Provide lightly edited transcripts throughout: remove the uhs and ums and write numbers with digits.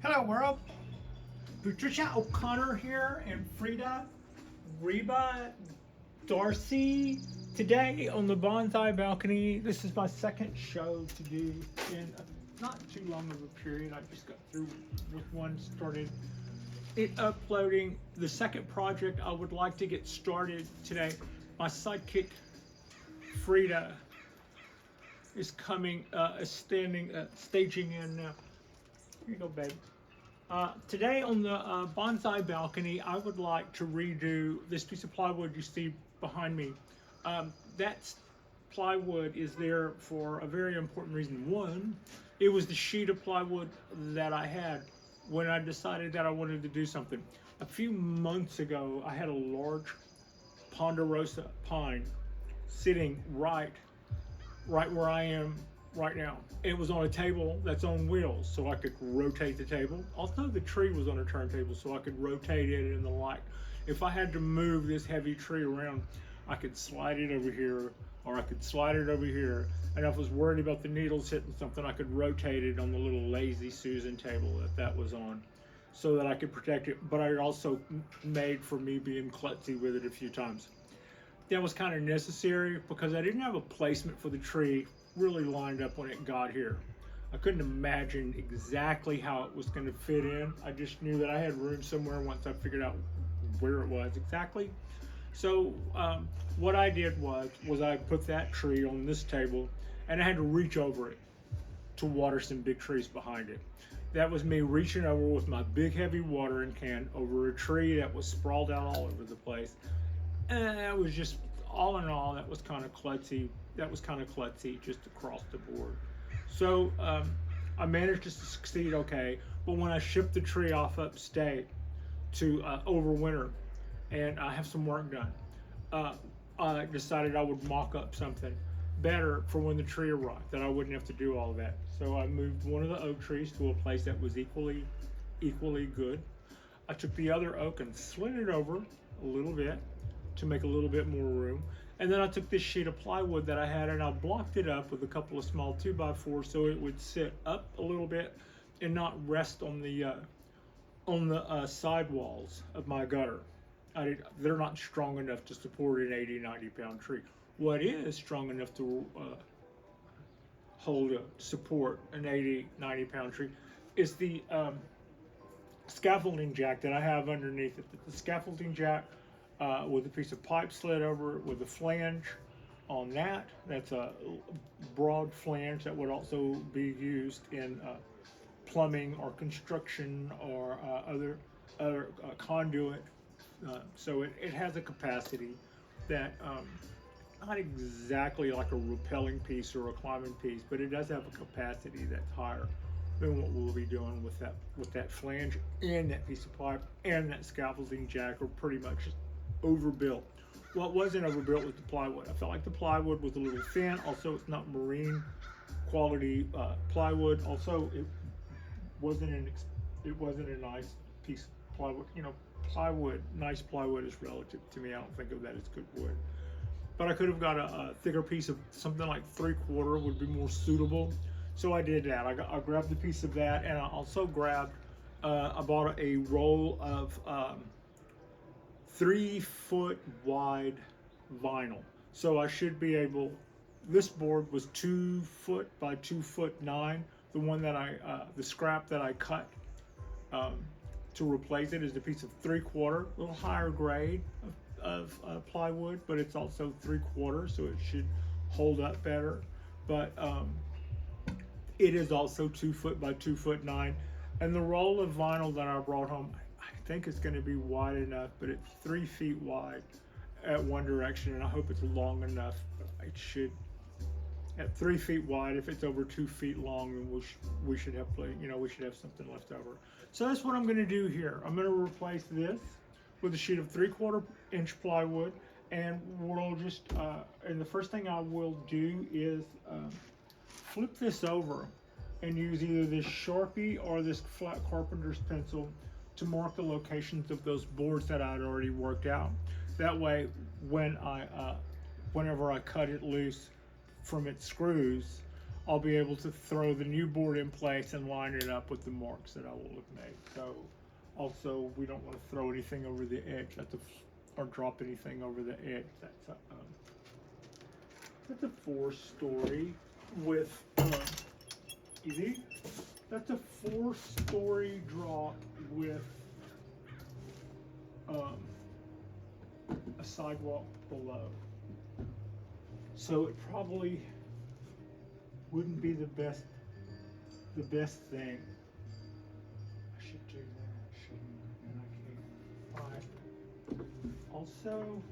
Hello world, Patricia O'Connor here and Frida, Reba, Darcy. Today on the Bonsai Balcony, this is my second show to do in not too long of a period. I just got through with one, started it uploading. The second project I would like to get started today. My sidekick Frida is coming, staging in now. Here you go, babe. Today on the Bonsai Balcony, I would like to redo this piece of plywood you see behind me. That plywood is there for a very important reason. One, it was the sheet of plywood that I had when I decided that I wanted to do something. A few months ago, I had a large Ponderosa pine sitting right where I am right now. It was on a table that's on wheels, so I could rotate the table. Also, the tree was on a turntable, so I could rotate it and the like. If I had to move this heavy tree around, I could slide it over here, or I could slide it over here. And if I was worried about the needles hitting something, I could rotate it on the little Lazy Susan table that was on, so that I could protect it. But I also made for me being klutzy with it a few times. That was kind of necessary because I didn't have a placement for the tree really lined up when it got here. I couldn't imagine exactly how it was going to fit in. I just knew that I had room somewhere once I figured out where it was exactly. So what I did was I put that tree on this table, and I had to reach over it to water some big trees behind it. That was me reaching over with my big heavy watering can over a tree that was sprawled out all over the place. And that was just, all in all, that was kind of klutzy. That was kind of klutzy just across the board. So I managed to succeed okay, but when I shipped the tree off upstate to overwinter and I have some work done, I decided I would mock up something better for when the tree arrived, that I wouldn't have to do all of that. So I moved one of the oak trees to a place that was equally good. I took the other oak and slid it over a little bit to make a little bit more room. And then I took this sheet of plywood that I had and I blocked it up with a couple of small 2x4s so it would sit up a little bit and not rest on the side walls of my gutter. They're not strong enough to support an 80-90 pound tree. What is strong enough to support an 80-90 pound tree is the scaffolding jack that I have underneath it. The scaffolding jack with a piece of pipe slid over it with a flange on that. That's a broad flange that would also be used in plumbing or construction or other conduit. So it has a capacity that not exactly like a rappelling piece or a climbing piece, but it does have a capacity that's higher than what we'll be doing with that flange and that piece of pipe and that scaffolding jack are pretty much overbuilt. What wasn't overbuilt was the plywood. I felt like the plywood was a little thin. Also, it's not marine quality plywood. Also, it wasn't a nice piece of plywood. You know, nice plywood is relative to me. I don't think of that as good wood. But I could have got a thicker piece of something like 3/4 would be more suitable. So I did that. I grabbed a piece of that, and I also grabbed. I bought a roll of 3-foot wide vinyl. So I should be able, this board was 2 foot by 2'9". The one that the scrap that I cut to replace it is a piece of 3/4, a little higher grade of plywood, but it's also 3/4, so it should hold up better. But it is also 2 foot by 2'9". And the roll of vinyl that I brought home, I think it's going to be wide enough, but it's 3 feet wide at one direction, and I hope it's long enough. It should, at 3 feet wide, if it's over 2 feet long, then we should have we should have something left over. So that's what I'm going to do here. I'm going to replace this with a sheet of 3/4 inch plywood, and we'll just and the first thing I will do is flip this over and use either this Sharpie or this flat carpenter's pencil to mark the locations of those boards that I'd already worked out. That way, whenever I cut it loose from its screws, I'll be able to throw the new board in place and line it up with the marks that I will have made. So also, we don't want to throw anything over the edge. Or drop anything over the edge. That's a 4-story with easy. That's a 4-story drop with a sidewalk below. So it probably wouldn't be the best thing. I should do that, shouldn't I? And I can't. Also,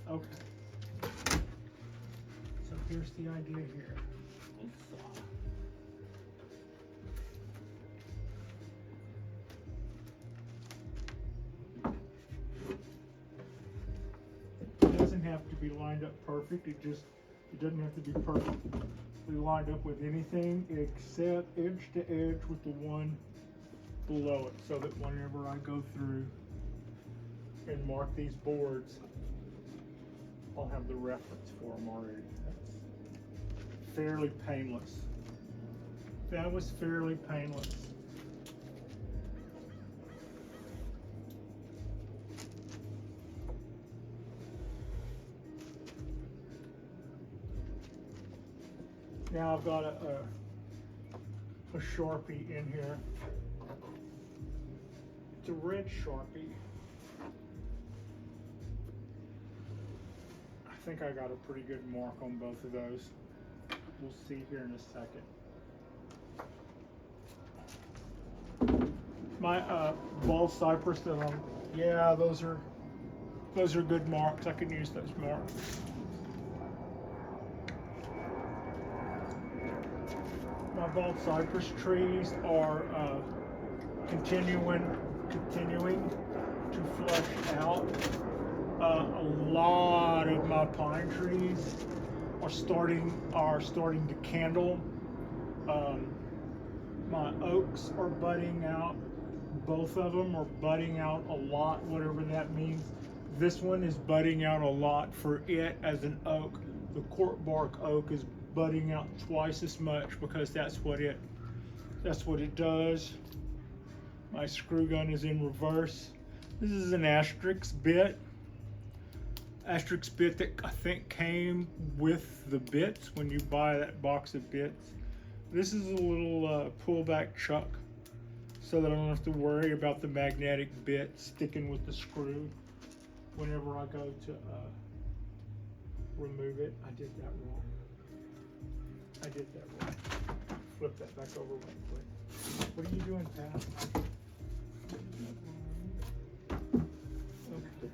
okay. So here's the idea here. It doesn't have to be lined up perfect. It doesn't have to be perfectly lined up with anything except edge to edge with the one below it, so that whenever I go through and mark these boards, I'll have the reference for them already. That's fairly painless. That was fairly painless. Now I've got a Sharpie in here. It's a red Sharpie. I think I got a pretty good mark on both of those. We'll see here in a second. My ball cypress that those are good marks. I can use those marks. My bald cypress trees are continuing to flush out. A lot of my pine trees are starting to candle. My oaks are budding out. Both of them are budding out a lot, whatever that means. This one is budding out a lot for it as an oak. The cork bark oak is budding out twice as much because that's what it does. My screw gun is in reverse. This is an Asterix bit that I think came with the bits when you buy that box of bits. This is a little pullback chuck so that I don't have to worry about the magnetic bit sticking with the screw whenever I go to remove it. I did that wrong. Flip that back over right quick. What are you doing, Pat? Okay.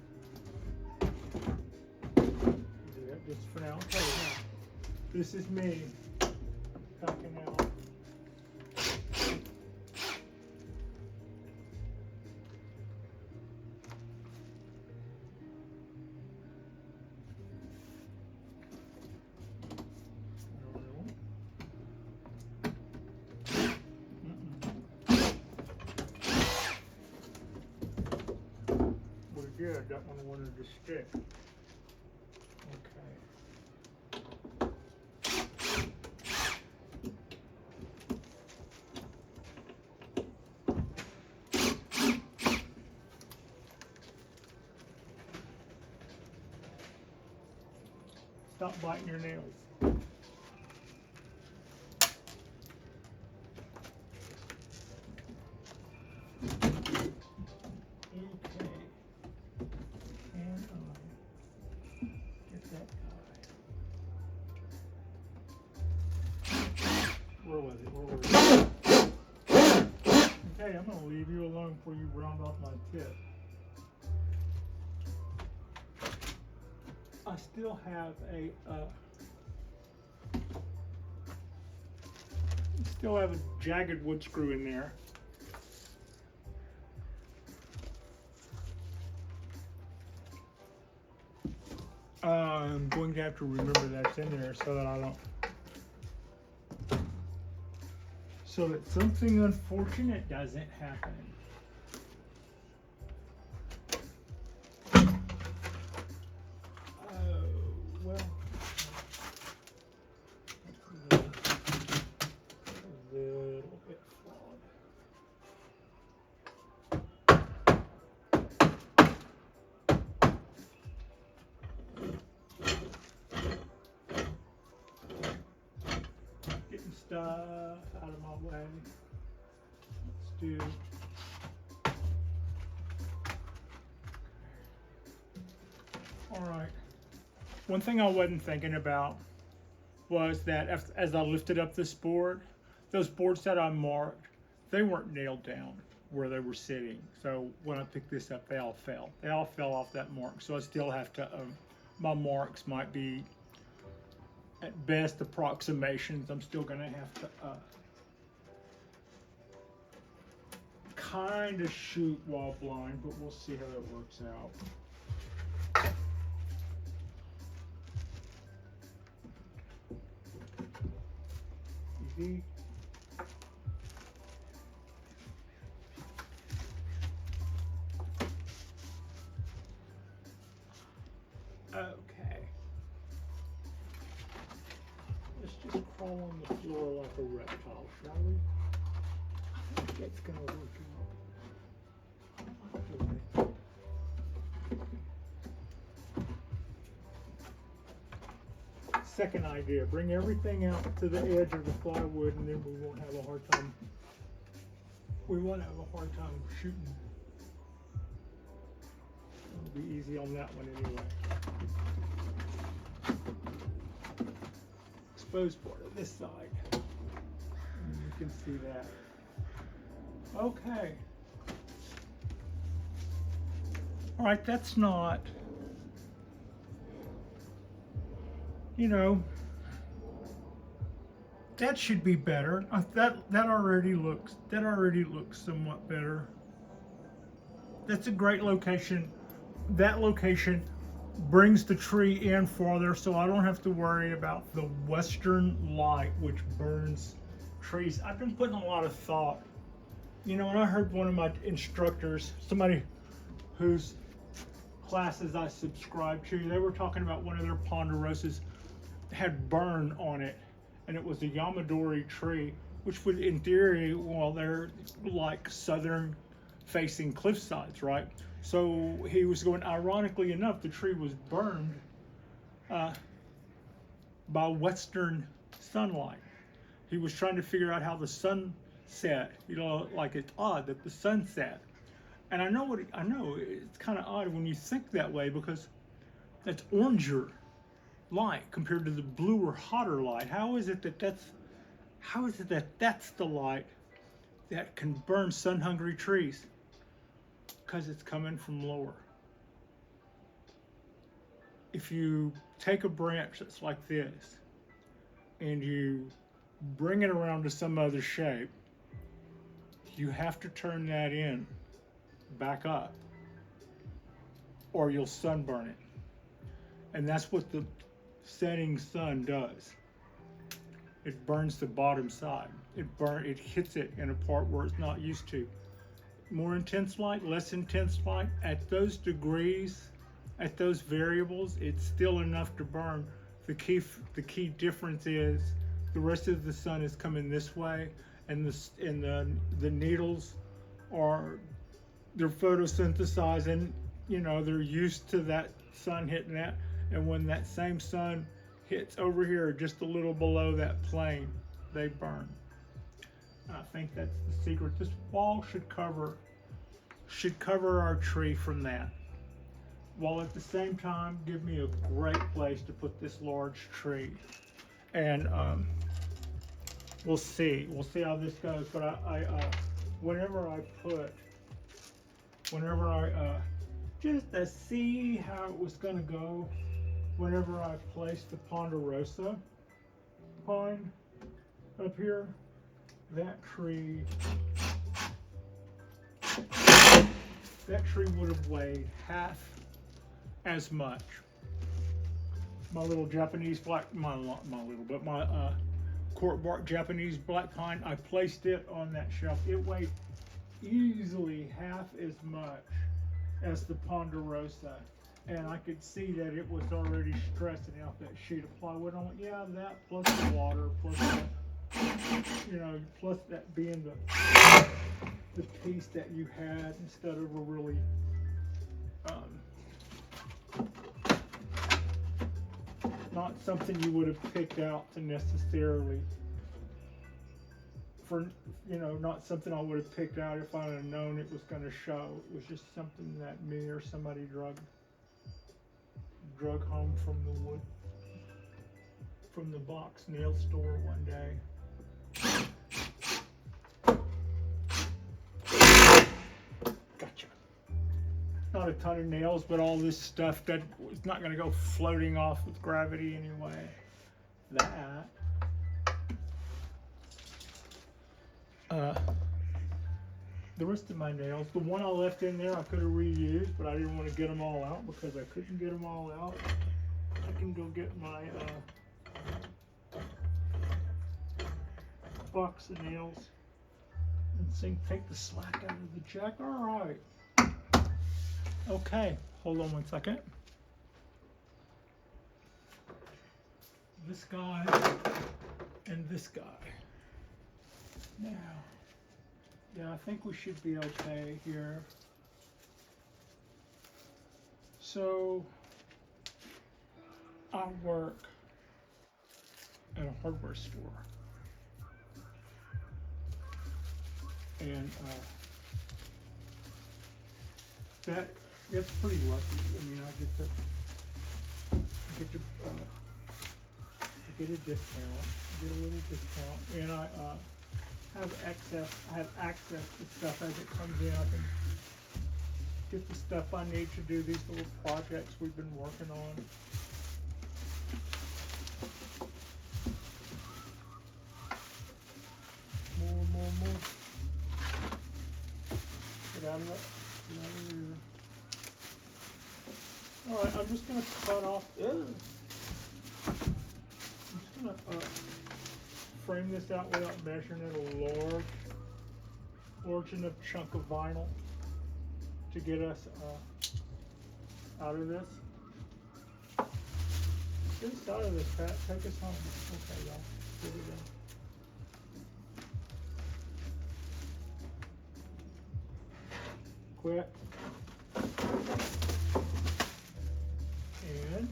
Do that just for now. Okay, now, this is me packing out. Good, that one wanted to stick. Okay. Stop biting your nails. Okay, I'm going to leave you alone before you round off my tip. I still have a jagged wood screw in there. I'm going to have to remember that's in there so that something unfortunate doesn't happen. Oh, well, stuff out of my way. Let's do. All right. One thing I wasn't thinking about was that as I lifted up this board, those boards that I marked, they weren't nailed down where they were sitting. So when I picked this up, they all fell. They all fell off that mark. So I still have to, my marks might be at best approximations. I'm still gonna have to kind of shoot while blind, but we'll see how that works out. Easy. Okay. Let's just crawl on the floor like a reptile, shall we? I think that's gonna work out. Second idea, bring everything out to the edge of the plywood and then we won't have a hard time. We won't have a hard time shooting. It'll be easy on that one anyway. Exposed board on this side. And you can see that. Okay. All right, that's not, you know, that should be better. That already looks somewhat better. That's a great location. That location brings the tree in farther, so I don't have to worry about the western light which burns trees. I've been putting a lot of thought. You know, when I heard one of my instructors, somebody whose classes I subscribe to, they were talking about one of their ponderosas had burn on it, and it was a Yamadori tree, which would, in theory, well, they're like southern facing cliff sides, right? So he was going, ironically enough, the tree was burned by western sunlight. He was trying to figure out how the sun set, you know, like it's odd that the sun set. And I know it's kind of odd when you think that way, because that's oranger light compared to the bluer, hotter light. How is it that that's the light that can burn sun-hungry trees? Because it's coming from lower. If you take a branch that's like this and you bring it around to some other shape, you have to turn that in back up or you'll sunburn it. And that's what the setting sun does. It burns the bottom side. It hits it in a part where it's not used to. More intense light, less intense light, at those degrees, at those variables, it's still enough to burn. The key difference is the rest of the sun is coming this way, and the needles they're photosynthesizing. You know, they're used to that sun hitting that, and when that same sun hits over here, just a little below that plane, they burn. I think that's the secret. This wall should cover our tree from that, while at the same time give me a great place to put this large tree. And we'll see how this goes. But whenever I just to see how it was going to go, whenever I placed the Ponderosa pine up here, that tree would have weighed half as much. My little Japanese black, my cork bark Japanese black pine, I placed it on that shelf. It weighed easily half as much as the Ponderosa. And I could see that it was already stressing out that sheet of plywood. I went, yeah, that plus the water, plus that, you know, plus that being the piece that you had instead of a really not something you would have picked out to necessarily for, you know, not something I would have picked out if I had known it was going to show. It was just something that me or somebody drug home from the wood, from the box nail store one day. Gotcha. Not a ton of nails, but all this stuff that is not going to go floating off with gravity anyway. That. The rest of my nails, the one I left in there I could have reused, but I didn't want to get them all out because I couldn't get them all out. I can go get my box of nails and take the slack out of the jack. All right. Okay, hold on one second. This guy and this guy. Now, yeah, I think we should be okay here. So, I work at a hardware store. And that's pretty lucky. I mean, I get a discount, get a little discount, and I have access to stuff as it comes in. I can get the stuff I need to do these little projects we've been working on. More. Get out of here. All right, I'm just gonna cut off. I'm just gonna frame this out without measuring it, a large enough chunk of vinyl to get us out of this. Get us out of this, Pat. Take us home. Okay, y'all. Here we go. Quick. And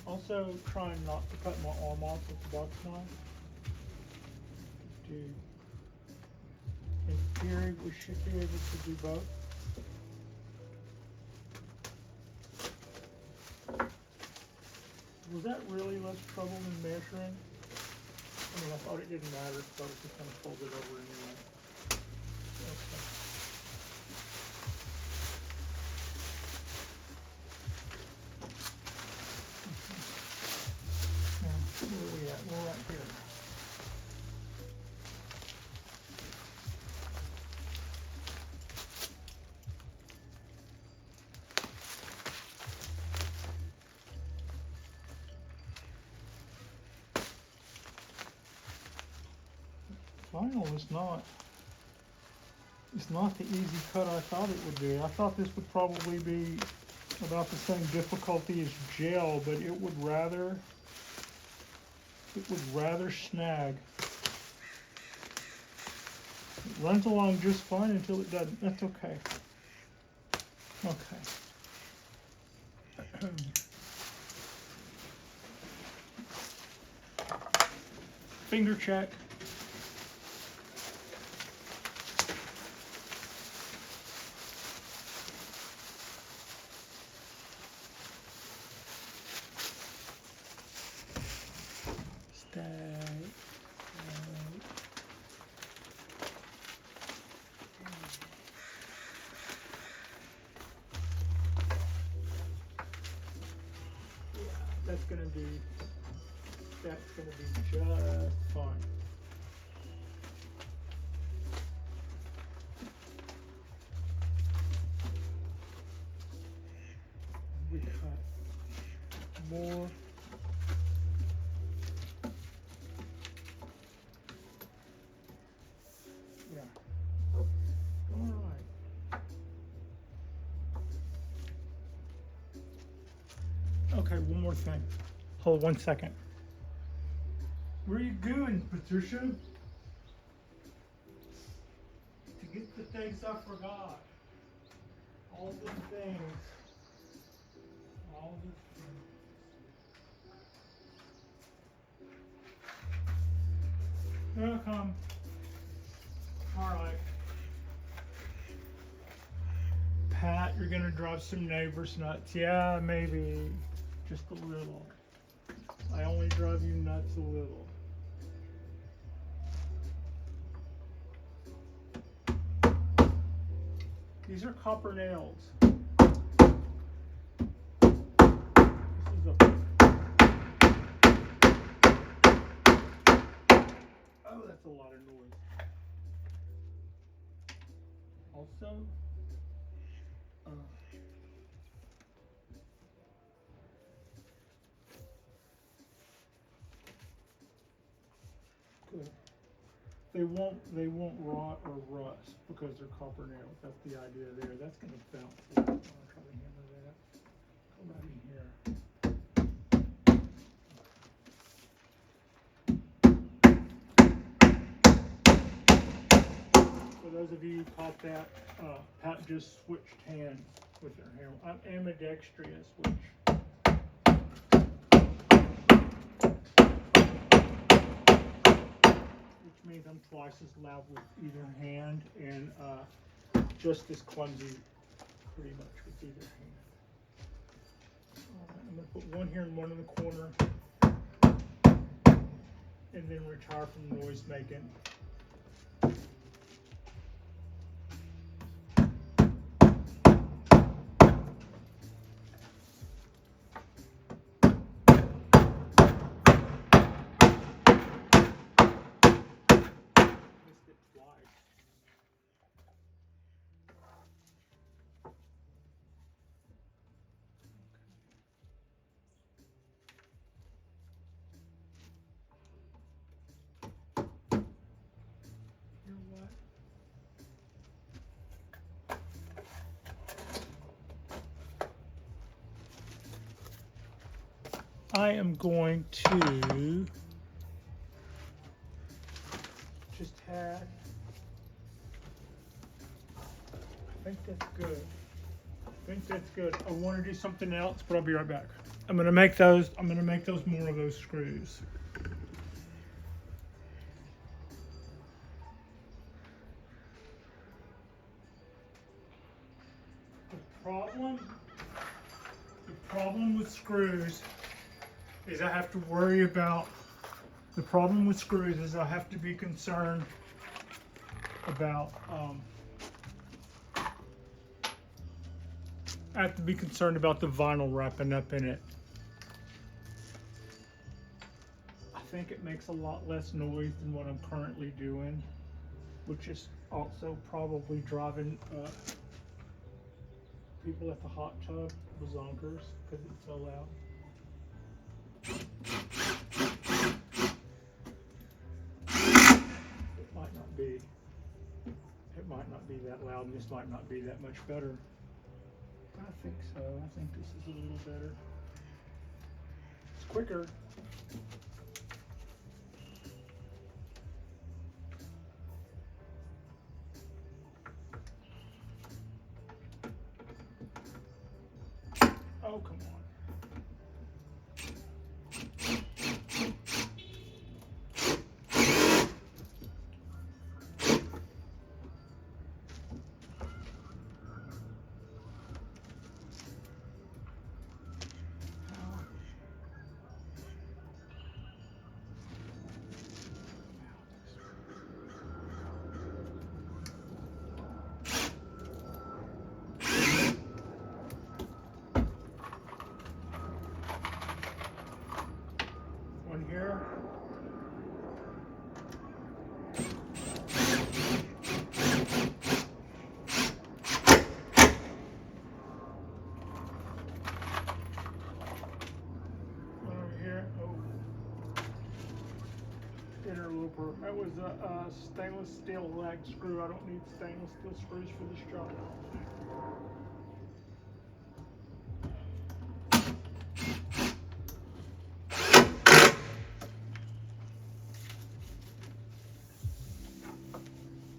also trying not to cut my arm off with the box knife. In theory, we should be able to do both. Was that really less trouble than measuring? I mean, I thought it didn't matter, so I was just going to fold it over anyway. Okay. Now, where are we at? We're right here. Vinyl is not the easy cut I thought it would be. I thought this would probably be about the same difficulty as gel, but it would rather snag. It runs along just fine until it doesn't. That's okay. Okay. Finger check. That's gonna be just fine. We cut more. Yeah. All right. Okay, one more thing. Hold 1 second. Where are you going, Patricia? To get the things I forgot. All the things. All the things. Here I come. All right. Pat, you're gonna drive some neighbors nuts. Yeah, maybe. Just a little. I only drive you nuts a little. These are copper nails. This is a... Oh, that's a lot of noise. Also, good. They won't rot or rust because they're copper nails. That's the idea there. That's gonna bounce. I'm gonna try to hammer that. Come right in here. For those of you who caught that, Pat just switched hands with her hair. I'm ambidextrous, which means I'm twice as loud with either hand and just as clumsy pretty much with either hand. I'm going to put one here and one in the corner and then retire from noise making. I am going to just add, I think that's good. I think that's good. I want to do something else, but I'll be right back. I'm going to make those more of those screws. The problem with screws is I have to worry about, the problem with screws is I have to be concerned about, I have to be concerned about the vinyl wrapping up in it. I think it makes a lot less noise than what I'm currently doing, which is also probably driving people at the hot tub bazonkers because it's so loud. It might not be that loud, and this might not be that much better. I think so. I think this is a little better. It's quicker. Oh, come on. One here. One over here. Oh. Interlooper. That was a stainless steel lag screw. I don't need stainless steel screws for this job.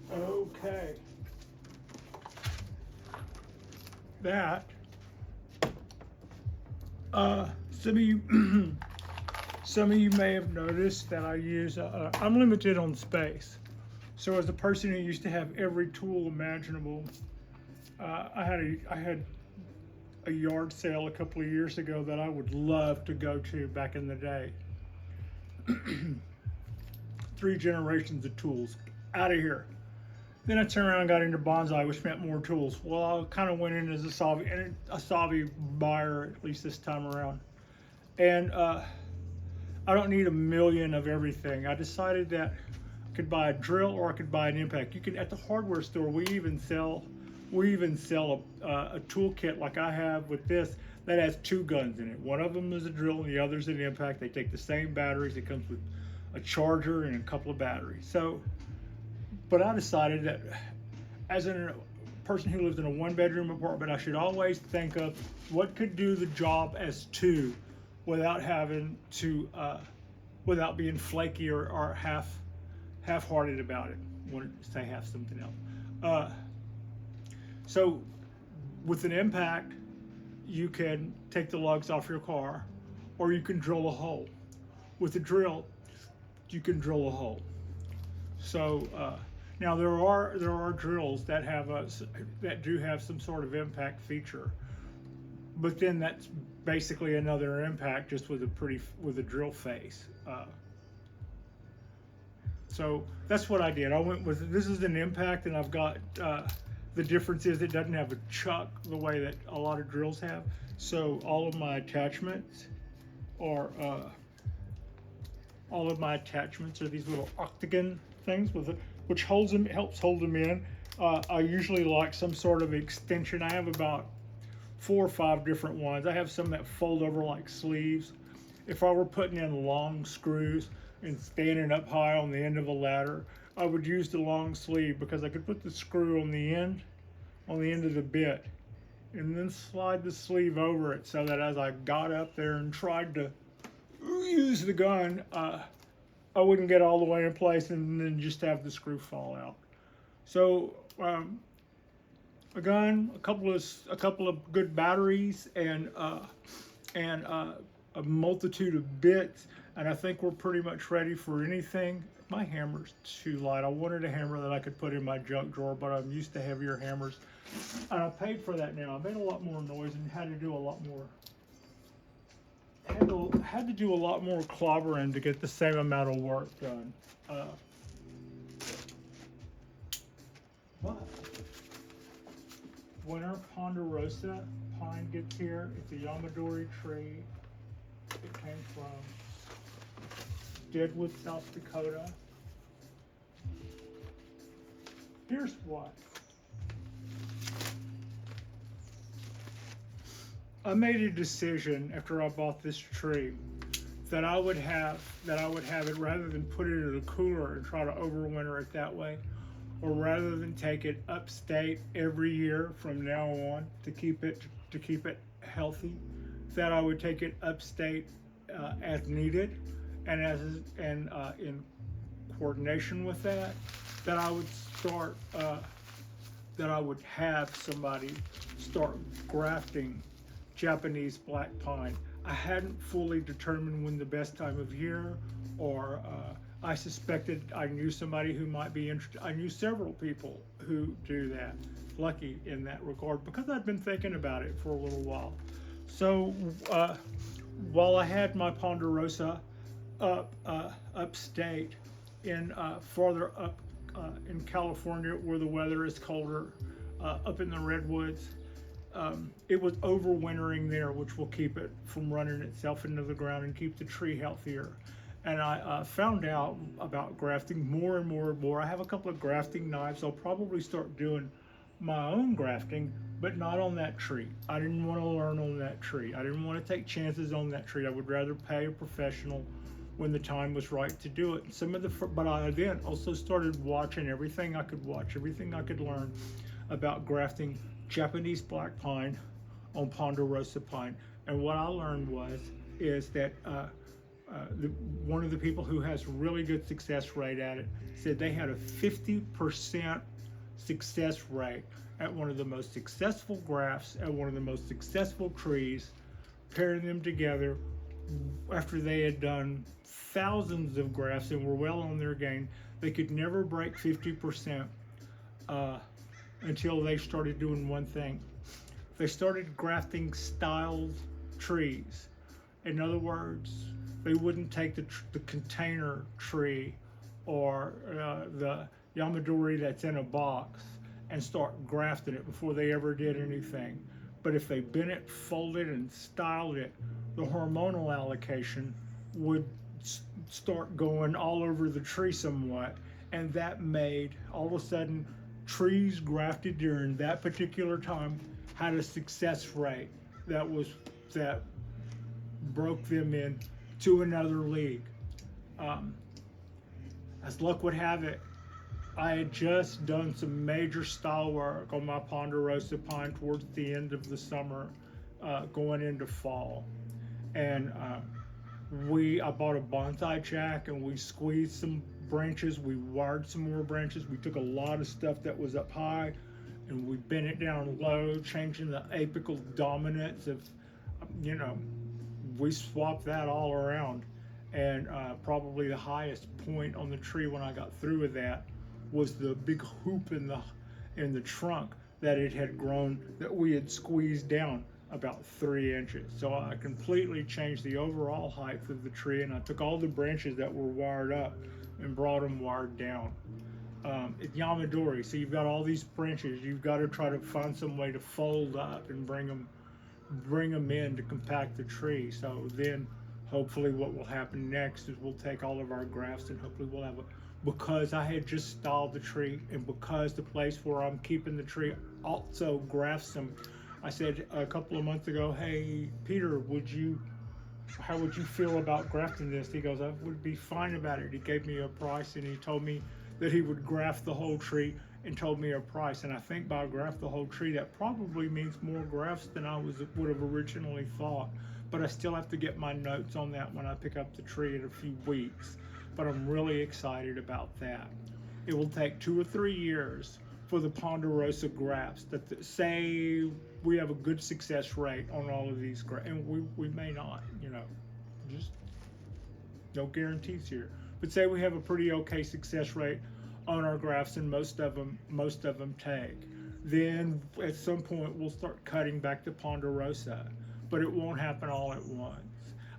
Okay. That some Some of you may have noticed that I use, I'm limited on space. So as a person who used to have every tool imaginable, I had a yard sale a couple of years ago that I would love to go to back in the day. 3 generations of tools out of here. Then I turned around and got into bonsai, which meant more tools. Well, I kind of went in as a savvy buyer, at least this time around. And I don't need a million of everything. I decided that I could buy a drill or I could buy an impact. You can, at the hardware store, we even sell a toolkit like I have with this that has 2 guns in it. One of them is a drill and the other's an impact. They take the same batteries. It comes with a charger and a couple of batteries. So, but I decided that as a person who lives in a 1-bedroom apartment, I should always think of what could do the job as 2 without having to, without being flaky or half-hearted about it. I wanted to say half something else. So with an impact, you can take the lugs off your car, or you can drill a hole. With a drill, you can drill a hole. So now there are drills that that do have some sort of impact feature, but then that's basically another impact just with a drill face. So that's what I did. I went with, this is an impact, and I've got the difference is it doesn't have a chuck the way that a lot of drills have. So all of my attachments are these little octagon things which helps hold them in. I usually like some sort of extension. I have about 4 or 5 different ones. I have some that fold over like sleeves. If I were putting in long screws and standing up high on the end of a ladder, I would use the long sleeve because I could put the screw on the end of the bit and then slide the sleeve over it so that as I got up there and tried to use the gun, I wouldn't get all the way in place and then just have the screw fall out. So a gun, a couple of good batteries, and a multitude of bits, and I think we're pretty much ready for anything. My hammer's too light. I wanted a hammer that I could put in my junk drawer, but I'm used to heavier hammers, and I paid for that now. I made a lot more noise and had to do a lot more. Had to do a lot more clobbering to get the same amount of work done. But when our Ponderosa pine gets here, it's a Yamadori tree. It came from Deadwood, South Dakota. Here's what. I made a decision after I bought this tree that I would have it rather than put it in a cooler and try to overwinter it that way, or rather than take it upstate every year from now on to keep it healthy, that I would take it upstate as needed, and in coordination with that I would start that I would have somebody start grafting Japanese black pine. I hadn't fully determined when the best time of year, or I suspected I knew somebody who might be interested. I knew several people who do that. Lucky in that regard because I'd been thinking about it for a little while. So while I had my Ponderosa upstate in farther up in California where the weather is colder, up in the redwoods, it was overwintering there, which will keep it from running itself into the ground and keep the tree healthier. And I found out about grafting more and more and more. I have a couple of grafting knives. I'll probably start doing my own grafting, but not on that tree. I didn't want to learn on that tree. I didn't want to take chances on that tree. I would rather pay a professional when the time was right to do it. But I then also started watching everything I could watch, everything I could learn about grafting Japanese black pine on Ponderosa pine. And what I learned is that one of the people who has really good success rate at it said they had a 50% success rate at one of the most successful grafts at one of the most successful trees, pairing them together after they had done thousands of grafts and were well on their game, they could never break 50% until they started doing one thing. They started grafting styled trees. In other words, they wouldn't take the container tree or the yamadori that's in a box and start grafting it before they ever did anything. But if they bent it, folded, and styled it, the hormonal allocation would start going all over the tree somewhat, and that made all of a sudden trees grafted during that particular time had a success rate that broke them in to another league. As luck would have it, I had just done some major style work on my Ponderosa pine towards the end of the summer, going into fall, and I bought a bonsai jack and we squeezed some branches, we wired some more branches, we took a lot of stuff that was up high and we bent it down low, changing the apical dominance of, we swapped that all around. And probably the highest point on the tree when I got through with that was the big hoop in the trunk that it had grown, that we had squeezed down about 3 inches. So I completely changed the overall height of the tree, and I took all the branches that were wired up and brought them wired down. It's yamadori, so you've got all these branches. You've got to try to find some way to fold up and bring them in to compact the tree. So then hopefully what will happen next is we'll take all of our grafts and hopefully we'll have because I had just stalled the tree and because the place where I'm keeping the tree also grafts them, I said a couple of months ago, hey Peter, how would you feel about grafting this? He goes, I would be fine about it. He gave me a price and he told me that he would graft the whole tree and told me a price. And I think by graft the whole tree, that probably means more grafts than I would have originally thought. But I still have to get my notes on that when I pick up the tree in a few weeks. But I'm really excited about that. It will take 2 or 3 years for the Ponderosa grafts say we have a good success rate on all of these grafts, and we may not, just no guarantees here. But say we have a pretty okay success rate on our grafts, and most of them take. Then at some point we'll start cutting back to Ponderosa, but it won't happen all at once.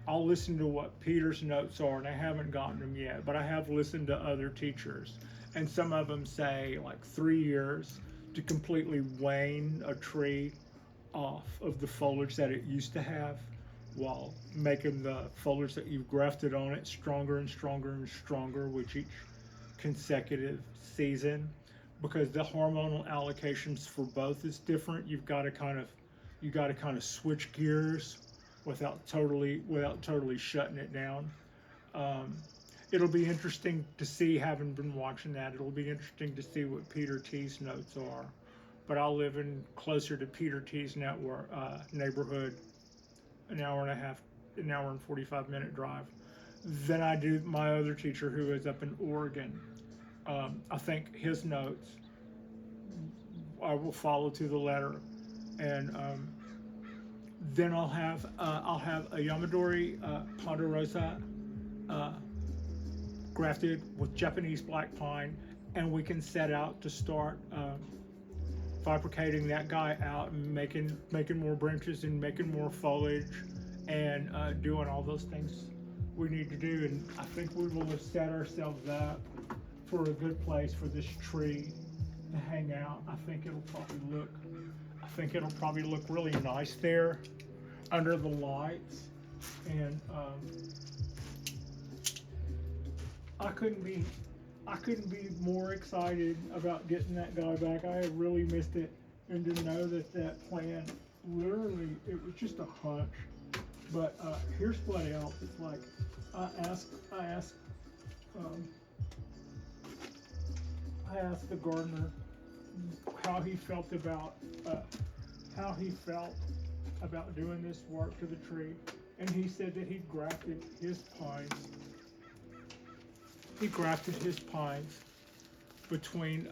I'll listen to what Peter's notes are, and I haven't gotten them yet, but I have listened to other teachers, and some of them say like 3 years to completely wane a tree off of the foliage that it used to have, while making the foliage that you've grafted on it stronger and stronger and stronger with each consecutive season, because the hormonal allocations for both is different. You've got to kind of switch gears without totally shutting it down. It'll be interesting to see, having been watching that, it'll be interesting to see what Peter T's notes are. But I'll live in closer to Peter T's neighborhood, an hour and 45-minute drive, than I do my other teacher who is up in Oregon. I think his notes I will follow to the letter, and then I'll have a Yamadori Ponderosa grafted with Japanese black pine, and we can set out to start fabricating that guy out and making more branches and making more foliage and doing all those things we need to do. And I think we will have set ourselves up for a good place for this tree to hang out. I think it'll probably look really nice there under the lights. And I couldn't be more excited about getting that guy back. I had really missed it, and to know that plan, literally, it was just a hunch. But here's what else. It's like I asked the gardener how he felt about doing this work to the tree, and he said that he grafted his pines. He grafted his pines between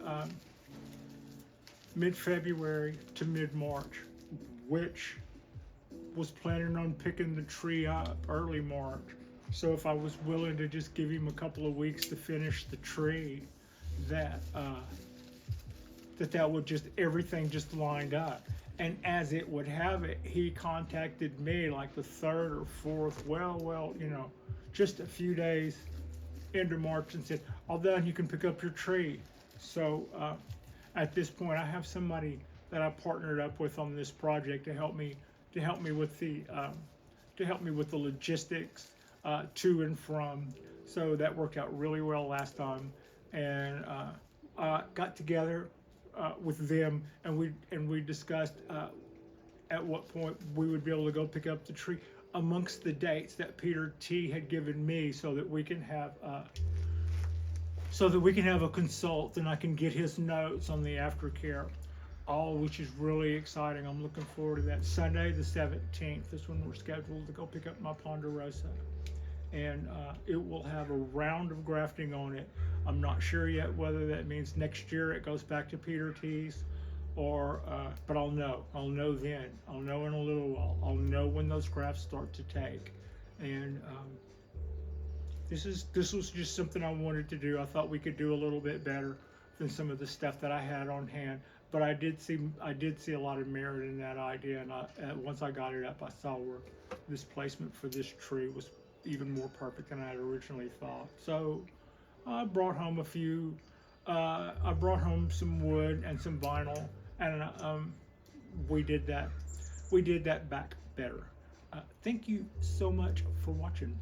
mid-February to mid-March, which was planning on picking the tree up early March. So if I was willing to just give him a couple of weeks to finish the tree, that that would just, everything just lined up. And as it would have it, he contacted me like the 3rd or 4th, well, you know, just a few days into March, and said, all done, you can pick up your tree. So at this point, I have somebody that I partnered up with on this project to help me with the logistics to and from. So that worked out really well last time, and got together with them, and we discussed at what point we would be able to go pick up the tree amongst the dates that Peter T had given me, so that we can have a consult, and I can get his notes on the aftercare, all which is really exciting. I'm looking forward to that. Sunday the 17th is when we're scheduled to go pick up my Ponderosa, and it will have a round of grafting on it. I'm not sure yet whether that means next year it goes back to Peter T's, or but I'll know then. I'll know in a little while. I'll know when those grafts start to take. And this was just something I wanted to do. I thought we could do a little bit better than some of the stuff that I had on hand, but I did see a lot of merit in that idea, and once I got it up, I saw where this placement for this tree was even more perfect than I had originally thought. So I brought home I brought home some wood and some vinyl, and we did that back better. Thank you so much for watching.